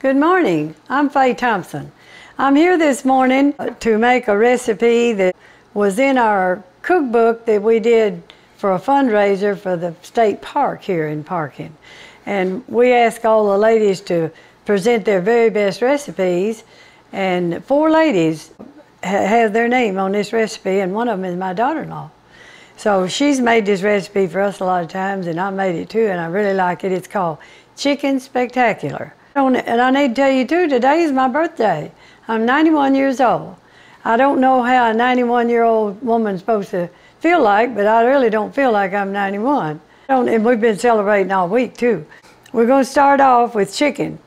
Good morning, I'm Faye Thompson. I'm here this morning to make a recipe that was in our cookbook that we did for a fundraiser for the state park here in Parkin. And we asked all the ladies to present their very best recipes, and 4 ladies have their name on this recipe, and one of them is my daughter-in-law. So she's made this recipe for us a lot of times, and I made it too, and I really like it. It's called Chicken Spectacular. And I need to tell you too, today is my birthday. I'm 91 years old. I don't know how a 91-year-old woman's supposed to feel like, but I really don't feel like I'm 91. And we've been celebrating all week too. We're going to start off with chicken.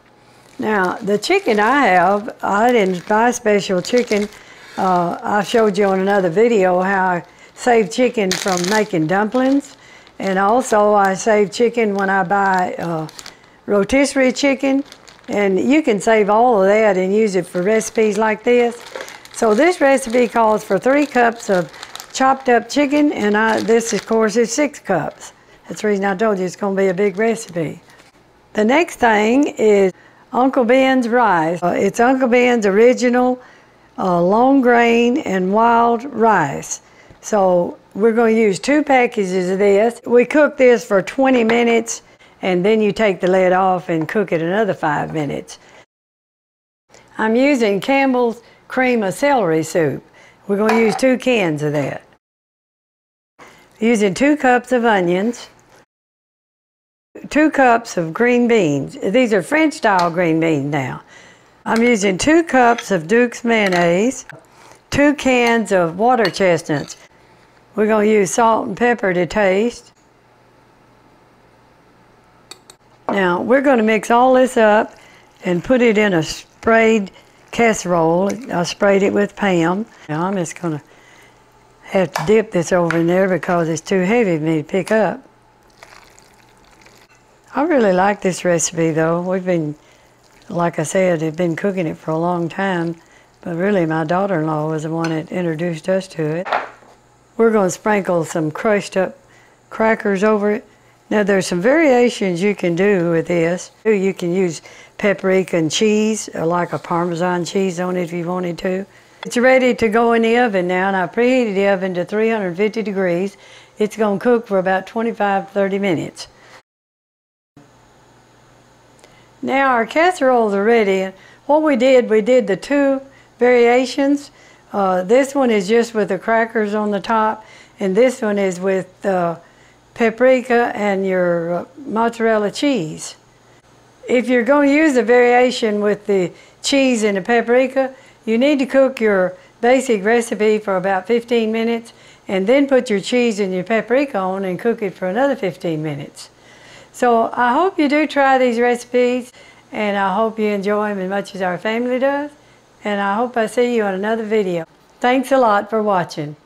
Now, the chicken I didn't buy special chicken. I showed you on another video how I save chicken from making dumplings. And also I save chicken when I buy rotisserie chicken. And you can save all of that and use it for recipes like this. So this recipe calls for 3 cups of chopped up chicken, and this of course is 6 cups. That's the reason I told you it's going to be a big recipe. The next thing is Uncle Ben's rice. It's Uncle Ben's original long grain and wild rice. So we're going to use 2 packages of this. We cook this for 20 minutes, and then you take the lid off and cook it another 5 minutes. I'm using Campbell's cream of celery soup. We're going to use 2 cans of that. Using 2 cups of onions, 2 cups of green beans. These are French style green beans now. I'm using 2 cups of Duke's mayonnaise, 2 cans of water chestnuts. We're going to use salt and pepper to taste. Now we're going to mix all this up and put it in a sprayed casserole. I sprayed it with Pam. Now I'm just going to have to dip this over in there because it's too heavy for me to pick up. I really like this recipe though. We've been, like I said, have been cooking it for a long time, but really my daughter-in-law was the one that introduced us to it. We're going to sprinkle some crushed up crackers over it. Now there's some variations you can do with this. You can use paprika and cheese, or like a Parmesan cheese on it if you wanted to. It's ready to go in the oven now, and I preheated the oven to 350 degrees. It's going to cook for about 25-30 minutes. Now our casseroles are ready. What we did the 2 variations. This one is just with the crackers on the top, and this one is with paprika and your mozzarella cheese. If you're going to use a variation with the cheese and the paprika, you need to cook your basic recipe for about 15 minutes and then put your cheese and your paprika on and cook it for another 15 minutes. So I hope you do try these recipes, and I hope you enjoy them as much as our family does, and I hope I see you on another video. Thanks a lot for watching.